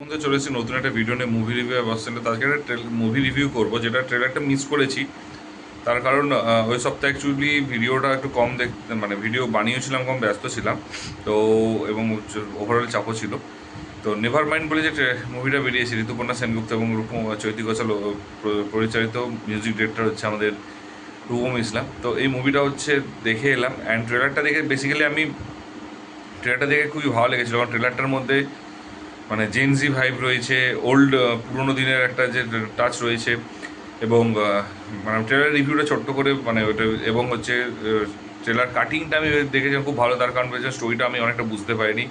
মধ্যে চলে এসেছি নতুন একটা ভিডিও নিয়ে মুভি রিভিউ বসছেন। তো আজকে একটা মুভি রিভিউ করবো, যেটা ট্রেলারটা মিস করেছি। তার কারণ ওই সপ্তাহে অ্যাকচুয়ালি ভিডিওটা একটু কম দেখতে, মানে ভিডিও বানিয়েছিলাম, কম ব্যস্ত ছিলাম তো, এবং ওভারঅল চাপও ছিল। তো নেভার মাইন্ড বলে যে মুভিটা বেরিয়েছে, ঋতুপর্ণা সেনগুপ্ত এবং রূপম চৈতি ঘোষাল পরিচালিত, মিউজিক ডিরেক্টর হচ্ছে আমাদের রূপম ইসলাম। তো এই মুভিটা হচ্ছে দেখে এলাম, অ্যান্ড ট্রেলারটা দেখে বেসিক্যালি আমি ট্রেলারটা দেখে খুবই ভালো লেগেছিলো। কারণ ট্রেলারটার মধ্যে মানে জেনজি ভাইব রয়েছে, ওল্ড পুরোনো দিনের একটা যে টাচ রয়েছে। এবং মানে ট্রেলার রিভিউটা ছোট্ট করে মানে ওটা, এবং হচ্ছে ট্রেলার কাটিংটা আমি দেখেছিলাম খুব ভালো। তার কারণ বলছে স্টোরিটা আমি অনেকটা বুঝতে পারিনি।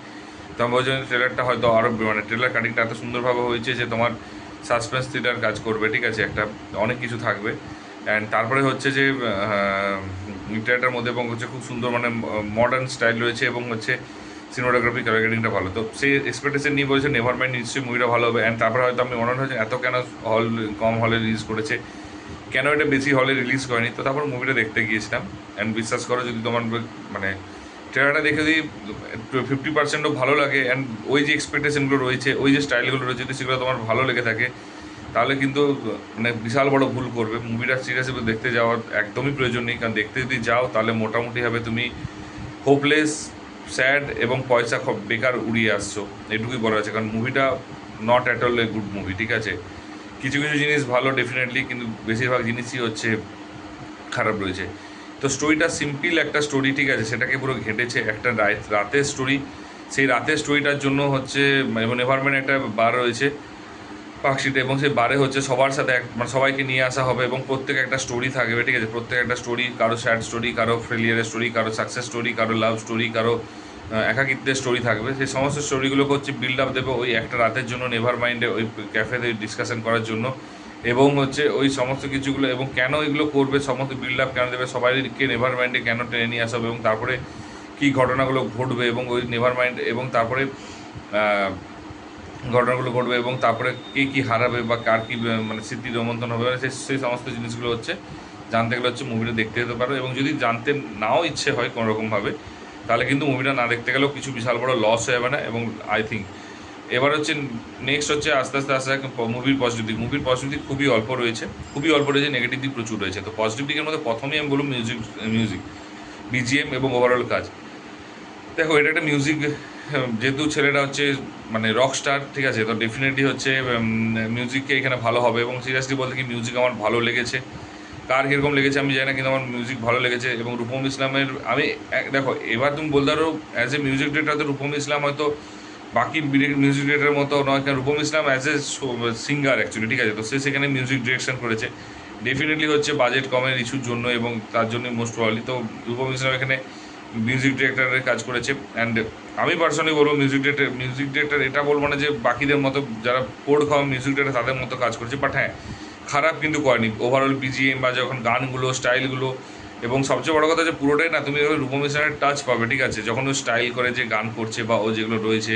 তো আমি বলছি ট্রেলারটা হয়তো আরও মানে ট্রেলার কাটিংটা এত সুন্দরভাবে হয়েছে যে তোমার সাসপেন্স থ্রিলার কাজ করবে, ঠিক আছে, একটা অনেক কিছু থাকবে। অ্যান্ড তারপরে হচ্ছে যে ট্রেলারটার মধ্যে এবং হচ্ছে খুব সুন্দর মানে মডার্ন স্টাইল রয়েছে, এবং হচ্ছে সিনেমাটোগ্রাফি কালার গ্রেডিংটা ভালো। তো সেই এক্সপেকটেশন নিয়ে বলছে নেভার মাইন্ড নিশ্চয়ই মুভিটা ভালো হবে। অ্যান্ড তারপরে হয়তো আমি মনে হচ্ছে এত কেন হল কম হলে রিলিজ করেছে, কেন এটা বেশি হলে রিলিজ করেনি। তো তারপর মুভিটা দেখতে গিয়েছিলাম, অ্যান্ড বিশ্বাস করো যদি তোমার মানে ট্রেলারটা দেখে যদি 50%ও ভালো লাগে, অ্যান্ড ওই যে এক্সপেকটেশনগুলো রয়েছে, ওই যে স্টাইলগুলো রয়েছে, যদি সেগুলো তোমার ভালো লেগে থাকে, তাহলে কিন্তু মানে বিশাল বড় ভুল করবে। মুভিটা সিরিয়াসলি দেখতে যাওয়ার একদমই প্রয়োজন নেই, কারণ দেখতে যদি যাও তাহলে মোটামুটি হবে তুমি হোপলেস, স্যাড এবং পয়সা খুব বেকার উড়িয়ে আসছো, এটুকুই বলা আছে। কারণ মুভিটা not at all a good movie, ঠিক আছে। কিছু কিছু জিনিস ভালো ডেফিনেটলি, কিন্তু বেশিরভাগ জিনিসই হচ্ছে খারাপ রয়েছে। তো স্টোরিটা সিম্পল একটা স্টোরি, ঠিক আছে, সেটাকে পুরো ঘেঁটেছে একটা রাতের স্টোরি। সেই রাতের স্টোরিটার জন্য হচ্ছে এবং এনভায়রনমেন্ট একটা বার রয়েছে পার্কশিটে, এবং সেই বারে হচ্ছে সবার সাথে মানে সবাইকে নিয়ে আসা হবে, এবং প্রত্যেক একটা স্টোরি থাকবে, ঠিক আছে। প্রত্যেক একটা স্টোরি, কারো স্যাড স্টোরি, কারো ফেলিয়ারের স্টোরি, কারো সাকসেস স্টোরি, কারো লাভ স্টোরি, কারো একাকিত্বের স্টোরি থাকবে। সেই সমস্ত স্টোরিগুলোকে হচ্ছে বিল্ড আপ দেবে ওই একটা রাতের জন্য, নেভার মাইন্ডে ওই ক্যাফেতে ডিসকাশন করার জন্য। এবং হচ্ছে ওই সমস্ত কিছুগুলো, এবং কেন এগুলো করবে, সমস্ত বিল্ড আপ কেন দেবে, সবাইকে নেভার মাইন্ডে কেন টেনে নিয়ে আসা হবে, এবং তারপরে কী ঘটনাগুলো ঘটবে, এবং ওই নেভার মাইন্ড, এবং তারপরে ঘটনাগুলো ঘটবে, এবং তারপরে কে কী হারাবে বা কার কী মানে স্মৃতি রোমন্থন হবে, মানে সেই সমস্ত জিনিসগুলো হচ্ছে জানতে গেলে হচ্ছে মুভিটা দেখতে যেতে পারো। এবং যদি জানতে নাও ইচ্ছে হয় কোনোরকমভাবে, তাহলে কিন্তু মুভিটা না দেখতে গেলেও কিছু বিশাল বড় লস হয়ে যাবে না। এবং আই থিঙ্ক এবার হচ্ছে নেক্সট হচ্ছে আস্তে আস্তে আস্তে মুভির পজিটিভ দিক। মুভির পজিটিভ দিক খুবই অল্প রয়েছে, খুবই অল্প রয়েছে, নেগেটিভ দিক প্রচুর রয়েছে। তো পজিটিভ দিকের মধ্যে প্রথমেই আমি বলবো মিউজিক, মিউজিক, বিজিএম এবং ওভারঅল কাজ। দেখো এটা একটা মিউজিক, যেহেতু ছেলেটা হচ্ছে মানে রক স্টার, ঠিক আছে, তো ডেফিনেটলি হচ্ছে মিউজিককে এখানে ভালো হবে। এবং সিরিয়াসলি বলতে কি মিউজিক আমার ভালো লেগেছে, কার কীরকম লেগেছে আমি জানি না, কিন্তু আমার মিউজিক ভালো লেগেছে। এবং রূপম ইসলামের আমি দেখো এবার তুমি বলতে পারো অ্যাজ এ মিউজিক ডিরেক্টর হয়তো রূপম ইসলাম হয়তো বাকি মিউজিক ডিরেক্টরের মতো নয়, কারণ Rupam Islam as a singer actually, ঠিক আছে, তো সে সেখানে মিউজিক ডিরেকশন করেছে। ডেফিনেটলি হচ্ছে বাজেট কমের ইস্যুর জন্য, এবং তার জন্য মোস্ট প্রবলি তো রূপম ইসলাম এখানে মিউজিক ডিরেক্টরের কাজ করেছে। অ্যান্ড আমি পার্সোনালি বলবো মিউজিক ডিরেক্টর এটা বলবো না যে বাকিদের মতো যারা পোড় খাওয়া মিউজিক ডিরেক্টর তাদের মতো কাজ করেছে, বাট হ্যাঁ খারাপ কিন্তু করেনি ওভারঅল বিজিএম বা যখন গানগুলো স্টাইলগুলো। এবং সবচেয়ে বড় কথা যে পুরোটাই না তুমি রূপম ইসলামের টাচ পাবে, ঠিক আছে, যখন ও স্টাইল করে যে গান করছে বা ও যেগুলো রয়েছে,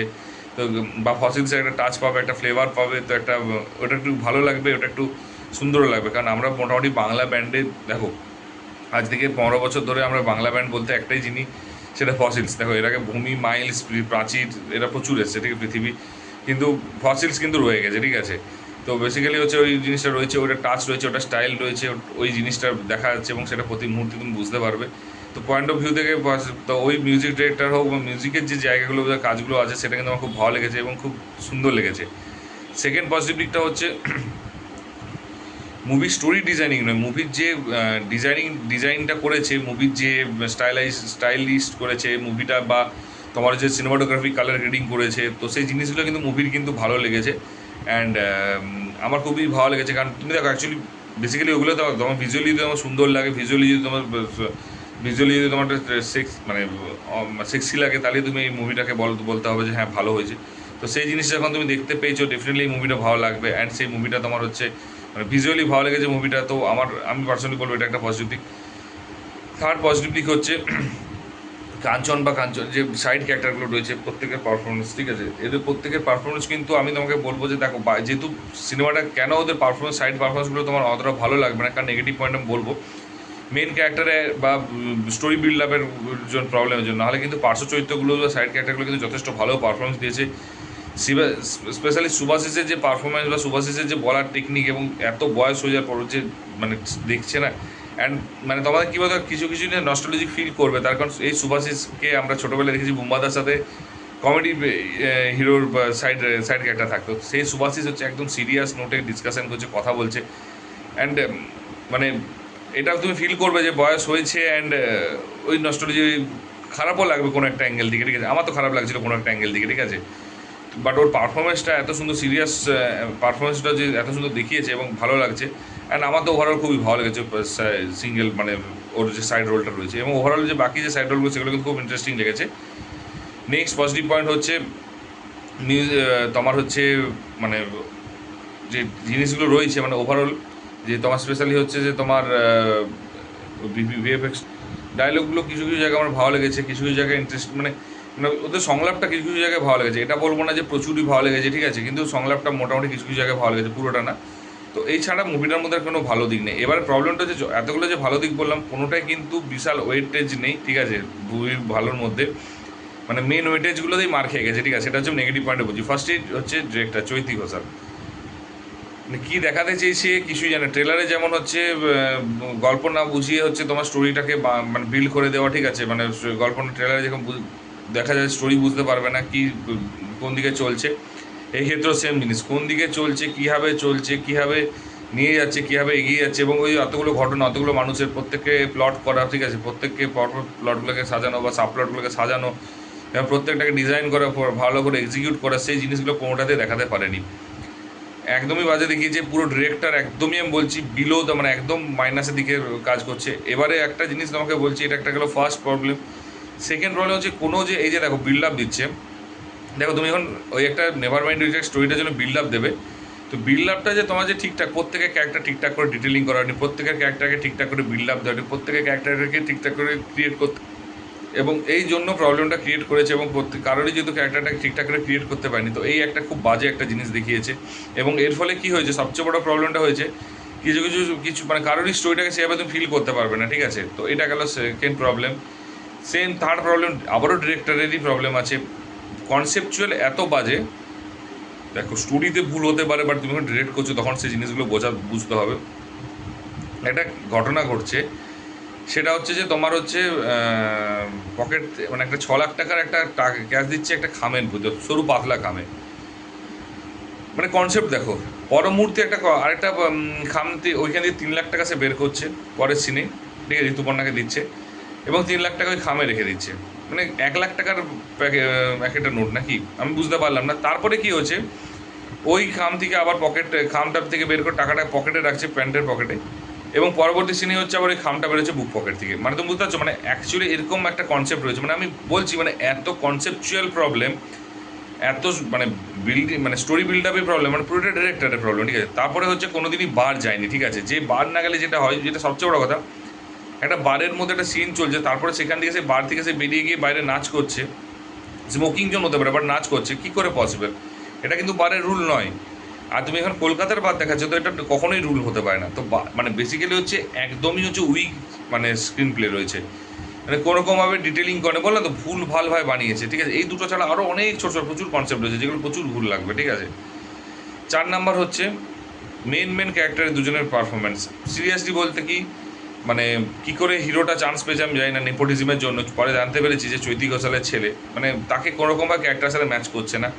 তো বা ফসিলসের একটা টাচ পাবে, একটা ফ্লেভার পাবে, তো একটা ওটা একটু ভালো লাগবে, ওটা একটু সুন্দরও লাগবে। কারণ আমরা মোটামুটি বাংলা ব্যান্ডে দেখো আজ থেকে 15 বছর ধরে আমরা বাংলা ব্যান্ড বলতে একটাই চিনি, সেটা ফসিলস। দেখো এর আগে ভূমি, মাইলস, প্রাচীর, এরা প্রচুর এসছে, ঠিক আছে, পৃথিবী, কিন্তু ফসিলস কিন্তু রয়ে গেছে, ঠিক আছে। তো বেসিক্যালি হচ্ছে ওই জিনিসটা রয়েছে, ওটা টাচ রয়েছে, ওটা স্টাইল রয়েছে, ওই জিনিসটা দেখা যাচ্ছে, এবং সেটা প্রতি মুহূর্তে তুমি বুঝতে পারবে। তো পয়েন্ট অফ ভিউ থেকে তো ওই মিউজিক ডিরেক্টর হোক বা মিউজিকের যে জায়গাগুলো কাজগুলো আছে, সেটা কিন্তু আমার খুব ভালো লেগেছে এবং খুব সুন্দর লেগেছে। সেকেন্ড পজিটিভ দিকটা হচ্ছে মুভির স্টোরি ডিজাইনিং নয়, মুভির যে ডিজাইনটা করেছে, মুভির যে স্টাইলিস্ট করেছে মুভিটা, বা তোমার যে সিনেমাটোগ্রাফি কালার গ্রেডিং করেছে, তো সেই জিনিসগুলো কিন্তু মুভির কিন্তু ভালো লেগেছে। অ্যান্ড আমার খুবই ভালো লেগেছে। কারণ তুমি দেখো অ্যাকচুয়ালি বেসিক্যালি ওগুলো তো তোমার ভিজুয়ালি যদি তোমার সুন্দর লাগে, ভিজুয়ালি যদি তোমার সেক্স মানে সেক্সি লাগে, তাহলে তুমি এই মুভিটাকে বলতে হবে যে হ্যাঁ ভালো হয়েছে। তো সেই জিনিসটা যখন তুমি দেখতে পেয়েছো, ডেফিনেটলি এই মুভিটা ভালো লাগবে। অ্যান্ড সেই মুভিটা তোমার হচ্ছে মানে ভিজুয়ালি ভালো লেগেছে মুভিটা, তো আমি পার্সোনালি বলবো এটা একটা পজিটিভ দিক। থার্ড পজিটিভ দিক হচ্ছে কাঞ্চন যে সাইড ক্যারেক্টারগুলো রয়েছে প্রত্যেকের পারফরমেন্স, ঠিক আছে, এদের প্রত্যেকের পারফরমেন্স কিন্তু আমি তোমাকে বলবো যে দেখো যেহেতু সিনেমাটা কেন ওদের পারফরমেন্স সাইড পারফরমেন্সগুলো তোমার অতটা ভালো লাগবে না, কারণ নেগেটিভ পয়েন্ট আমি বলবো মেন ক্যারেক্টারে বা স্টোরি বিল্ড আপের জন্য প্রবলেমের জন্য, নাহলে কিন্তু পার্শ্ব চরিত্রগুলো বা সাইড ক্যারেক্টারগুলো কিন্তু যথেষ্ট ভালো পারফরমেন্স দিয়েছে। স্পেশালি সুভাশিসের যে পারফরমেন্স বা সুভাশিসের যে বলার টেকনিক, এবং এত বয়স হয়ে যাওয়ার পর যে মানে দেখছে না, অ্যান্ড মানে তোমাদের কী বলতো কিছু কিছু নিয়ে নস্টালজিক ফিল করবে, তার কারণ এই সুভাশিসকে আমরা ছোটোবেলায় দেখেছি বুম্বাদার সাথে কমেডি হিরোর সাইড সাইড ক্যারেক্টার থাকতো। সেই সুভাশিস হচ্ছে একদম সিরিয়াস নোটে ডিসকাশন করছে, কথা বলছে, অ্যান্ড মানে এটা তুমি ফিল করবে যে বয়স হয়েছে, অ্যান্ড ওই নস্টালজি খারাপও লাগবে কোনো একটা অ্যাঙ্গেল দিকে, ঠিক আছে। আমার তো খারাপ লাগছিল কোনো একটা অ্যাঙ্গেল দিকে, ঠিক আছে, বাট ওর পারফরমেন্সটা এত সুন্দর, সিরিয়াস পারফরমেন্সটা যে এত সুন্দর দেখিয়েছে এবং ভালো লাগছে। অ্যান্ড আমার তো ওভারঅল খুবই ভালো লেগেছে সিঙ্গেল মানে ওর যে সাইড রোলটা রয়েছে, এবং ওভারঅল যে বাকি যে সাইড রোলগুলো সেগুলো কিন্তু খুব ইন্টারেস্টিং লেগেছে। নেক্সট পজিটিভ পয়েন্ট হচ্ছে তোমার হচ্ছে মানে যে জিনিসগুলো রয়েছে মানে ওভারঅল, যে তোমার স্পেশালি হচ্ছে যে তোমার ভিএফএক্স ডায়লগগুলো কিছু কিছু জায়গায় আমার ভালো লেগেছে, কিছু কিছু জায়গায় ইন্টারেস্ট মানে মানে ওদের সংলাপটা কিছু কিছু জায়গায় ভালো লেগেছে। এটা বলবো না যে প্রচুরই ভালো লেগেছে, ঠিক আছে, কিন্তু সংলাপটা মোটামুটি কিছু কিছু জায়গায় ভালো লেগেছে, পুরোটা না। তো এই ছাড়া মুভিটার মধ্যে কোনো ভালো দিক নেই। এবার প্রবলেমটা যে এতগুলো যে ভালো দিক বললাম কোনোটাই কিন্তু বিশাল ওয়েটেজ নেই, ঠিক আছে, মুভির ভালোর মধ্যে মানে মেন ওয়েটেজগুলোতেই মার খেয়ে গেছে, ঠিক আছে, সেটা হচ্ছে নেগেটিভ পয়েন্টে বলছি। ফার্স্টেই হচ্ছে ডিরেক্টর চৈতি ঘোষাল, মানে কী দেখাতে চেয়েছে কিছুই জানে। ট্রেলারে যেমন হচ্ছে গল্প না বুঝিয়ে হচ্ছে তোমার স্টোরিটাকে মানে বিল্ড করে দেওয়া, ঠিক আছে, মানে গল্প ট্রেলারে যখন দেখা যায় স্টোরি বুঝতে পারবে না কি কোন দিকে চলছে। এই ক্ষেত্রেও সেম জিনিস, কোন দিকে চলছে, কীভাবে নিয়ে যাচ্ছে, কীভাবে এগিয়ে যাচ্ছে, এবং ওই অতগুলো ঘটনা, অতগুলো মানুষের প্রত্যেককে প্লট করা, ঠিক আছে, প্রত্যেককে পরপর প্লটগুলোকে সাজানো বা সাব প্লটগুলোকে সাজানো এবং প্রত্যেকটাকে ডিজাইন করা, ভালো করে এক্সিকিউট করা, সেই জিনিসগুলো কোনোটাতে দেখাতে পারেনি। একদমই বাজে দেখিয়েছে। পুরো ডিরেক্টর একদমই আমি বলছি বিলো দ্য মানে একদম মাইনাসের দিকে কাজ করছে। এবারে একটা জিনিস তোমাকে বলছি, এটা একটা গেলো ফার্স্ট প্রবলেম। সেকেন্ড প্রবলেম হচ্ছে কোনো যে এই যে দেখো বিল্ড আপ দিচ্ছে, দেখো তুমি এখন ওই একটা নেভার মাইন্ড রিজেক্ট স্টোরিটার জন্য বিল্ড আপ দেবে, তো বিল্ড আপটা যে তোমার যে ঠিকঠাক প্রত্যেকের ক্যারেক্টার ঠিকঠাক করে ডিটেলিং করা হয়নি, প্রত্যেকের ক্যারেক্টারকে ঠিকঠাক করে বিল্ড আপ দেওয়া হয়নি, প্রত্যেকের ক্যারেক্টারকে ঠিকঠাক করে ক্রিয়েট করতে, এবং এই জন্য প্রবলেমটা ক্রিয়েট করেছে, এবং কারোরই যেহেতু ক্যারেক্টারটাকে ঠিকঠাক করে ক্রিয়েট করতে পারেনি, তো এই একটা খুব বাজে একটা জিনিস দেখিয়েছে। এবং এর ফলে কী হয়েছে, সবচেয়ে বড় প্রবলেমটা হয়েছে কিছু কিছু কিছু মানে কারোরই স্টোরিটাকে সেভাবে তুমি ফিল করতে পারবে না, ঠিক আছে। তো এটা গেল সেকেন্ড প্রবলেম। থার্ড প্রবলেম আবারও ডিরেক্টরেরই প্রবলেম আছে, কনসেপচুয়াল এত বাজে। দেখো স্টোরিতে ভুল হতে পারে, বাট তুমি যখন ডিরেক্ট করছো তখন সেই জিনিসগুলো বুঝতে হবে। একটা ঘটনা ঘটছে, সেটা হচ্ছে যে তোমার হচ্ছে পকেট মানে একটা 6 লাখ টাকার একটা ক্যাশ দিচ্ছে একটা খামের মধ্যে, সরু পাতলা খামে, মানে কনসেপ্ট দেখো। পর মুহূর্তে একটা আরেকটা খামতে ওইখান থেকে 3 লাখ টাকা সে বের করছে পরের সিনে, ঠিক আছে, ঋতুপর্ণাকে দিচ্ছে, এবং 3 লাখ টাকা ওই খামে রেখে দিচ্ছে, মানে 1 লাখ টাকার একটা নোট নাকি, আমি বুঝতে পারলাম না। তারপরে কি হচ্ছে, ওই খাম থেকে আবার খামটার থেকে বের করে টাকাটা পকেটে রাখছে, প্যান্টের পকেটে, এবং পরবর্তী সিনে হচ্ছে আবার ওই খামটা বেরোচ্ছে বুক পকেট থেকে। মানে তুমি বুঝতে পারছো, মানে অ্যাকচুয়ালি এরকম একটা কনসেপ্ট রয়েছে। মানে আমি বলছি মানে এত কনসেপচুয়াল প্রবলেম, এত মানে মানে স্টোরি বিল্ড আপের প্রবলেম, মানে পুরোটা ডিরেক্টরের প্রবলেম, ঠিক আছে। তারপরে হচ্ছে কোনো দিনই বার যায়নি, ঠিক আছে, যে বার না গেলে যেটা হয়, যেটা সবচেয়ে বড় কথা, একটা বারের মধ্যে একটা সিন চলছে, তারপরে সেখান থেকে সে বার থেকে সে বেরিয়ে গিয়ে বাইরে নাচ করছে, স্মোকিং জোন হতে পারে, বাট নাচ করছে, কী করে পসিবল? এটা কিন্তু বারের রুল নয়। আর তুমি এখন কলকাতার বার দেখাচ্ছ, তো এটা কখনোই রুল হতে পারে না। তো মানে বেসিক্যালি হচ্ছে একদমই হচ্ছে উইক মানে স্ক্রিন প্লে রয়েছে, মানে কোনোরকমভাবে ডিটেলিং করে বললাম তো, ভুল ভালভাবে বানিয়েছে, ঠিক আছে। এই দুটো ছাড়া আরও অনেক ছোটো ছোটো প্রচুর কনসেপ্ট রয়েছে যেগুলো প্রচুর ভুল লাগবে, ঠিক আছে। 4 নাম্বার হচ্ছে মেন ক্যারেক্টারের দুজনের পারফরমেন্স। সিরিয়াসলি বলতে কি মানে কী করে হিরোটা চান্স পেয়েছে আমি জানি না, নেপোটিজমের জন্য। পরে জানতে পেরেছি যে চৈতি ঘোষালের ছেলে, মানে তাকে কোনোরকমভাবে ক্যারেক্টারের সাথে ম্যাচ করছে না,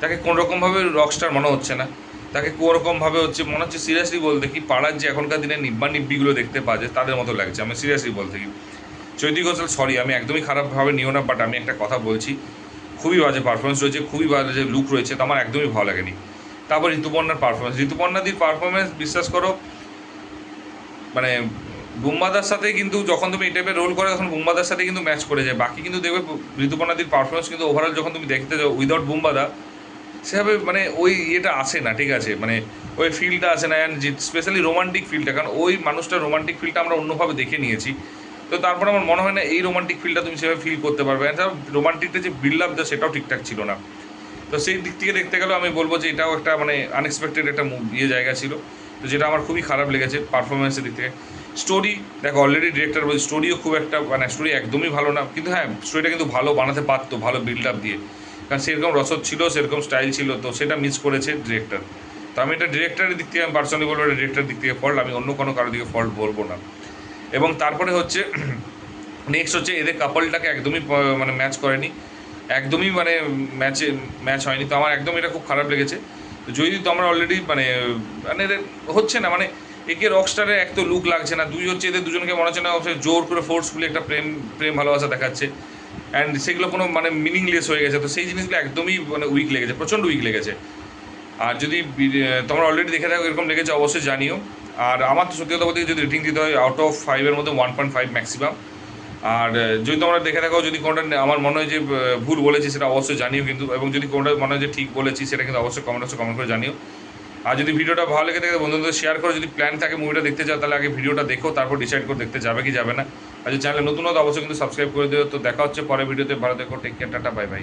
তাকে কোনোরকমভাবে রকস্টার মনে হচ্ছে না, তাকে কোনোরকমভাবে হচ্ছে মনে হচ্ছে সিরিয়াসলি বলতে কি পাড়ার যে এখনকার দিনে নিব্বাগুলো দেখতে পাওয়া যায় তাদের মতো লাগছে আমি সিরিয়াসলি বলতে কি। চৈতি ঘোষাল, সরি আমি একদমই খারাপভাবে নিও না, বাট আমি একটা কথা বলছি, খুবই বাজে পারফরমেন্স রয়েছে, খুবই বাজে লুক রয়েছে, তো আমার একদমই ভালো লাগেনি। তারপর ঋতুপর্ণার পারফরমেন্স, ঋতুপর্ণাদির পারফরমেন্স বিশ্বাস করো মানে বুম্বাদার সাথে কিন্তু যখন তুমি এই টাইপের রোল করো তখন বুম্বাদার সাথে কিন্তু ম্যাচ করে যায়। বাকি কিন্তু দেখবে ঋতুপর্ণাদির পারফরমেন্স কিন্তু ওভারঅল যখন তুমি দেখতে যাও উইদাউট বুম্বাদা সেভাবে মানে ওই ইয়েটা আসে না, ঠিক আছে, মানে ওই ফিলটা আসে না। অ্যান্ড স্পেশালি রোমান্টিক ফিলটা, কারণ ওই মানুষটার রোমান্টিক ফিলটা আমরা অন্যভাবে দেখে নিয়েছি, তো তারপর আমার মনে হয় না এই রোমান্টিক ফিলটা তুমি সেভাবে ফিল করতে পারবে। অ্যান্ড রোমান্টিকটা যে বিল্ড আপ দেয় সেটাও ঠিকঠাক ছিল না। তো সেই দিক থেকে দেখতে গেলেও আমি বলবো যে এটাও একটা মানে আনএক্সপেক্টেড একটা জায়গা ছিল, তো যেটা আমার খুবই খারাপ লেগেছে পারফরমেন্সের দিক থেকে। স্টোরি দেখো অলরেডি ডিরেক্টর বলছে স্টোরিও খুব একটা মানে স্টোরি একদমই ভালো না, কিন্তু হ্যাঁ স্টোরিটা কিন্তু ভালো বানাতে পারতো ভালো বিল্ড আপ দিয়ে, কারণ সেরকম রসদ ছিল, সেরকম স্টাইল ছিল, তো সেটা মিস করেছে ডিরেক্টর। তো আমি এটা ডিরেক্টরের দিক থেকে আমি পার্সোনালি বলবো, এটা ডিরেক্টরের দিক থেকে ফল্ট, আমি অন্য কোনো কারোর দিকে ফল্ট বলবো না। এবং তারপরে হচ্ছে নেক্সট হচ্ছে এদের কাপলটাকে একদমই মানে ম্যাচ করেনি, একদমই মানে ম্যাচ হয়নি। তো আমার একদম এটা খুব খারাপ লেগেছে। তো যদি তো আমরা অলরেডি মানে মানে এদের হচ্ছে না, মানে একে রকস্টারের এক তো লুক লাগছে না, দুই হচ্ছে এদের দুজনকে মনে হচ্ছে না জোর করে ফোর্সফুলি একটা প্রেম প্রেম ভালোবাসা দেখাচ্ছে, অ্যান্ড সেগুলো কোনো মানে মিনিংলেস হয়ে গেছে। তো সেই জিনিসগুলো একদমই মানে উইক লেগেছে, প্রচণ্ড উইক লেগেছে। আর যদি তোমরা অলরেডি দেখে থাকো এরকম লেগেছে অবশ্যই জানিও। আর আমার তো সত্যি কথা বলতে যদি রেটিং দিতে হয় আউট অফ 5-এর মধ্যে 1.5 ম্যাক্সিমাম। আর যদি তোমরা দেখে থাকো, যদি কোনোটা আমার মনে হয় যে ভুল বলেছি সেটা অবশ্যই জানিও কিন্তু, এবং যদি কোনোটা মনে হয় যে ঠিক বলেছি সেটা কিন্তু অবশ্যই কমেন্ট করে জানিও। আর যদি ভিডিওটা ভালো লেগে থাকে বন্ধুদের শেয়ার করো, যদি প্ল্যান থাকে মুভিটা দেখতে চাও তাহলে আগে ভিডিওটা দেখো, তারপর ডিসাইড করে দেখতে যাবে কি যাবে না। আর যদি চ্যানেলে নতুন হতো অবশ্যই কিন্তু সাবস্ক্রাইব করে দিও। তো দেখা হচ্ছে পরের ভিডিওতে, ভালো থেকো, take care, tata, bye by.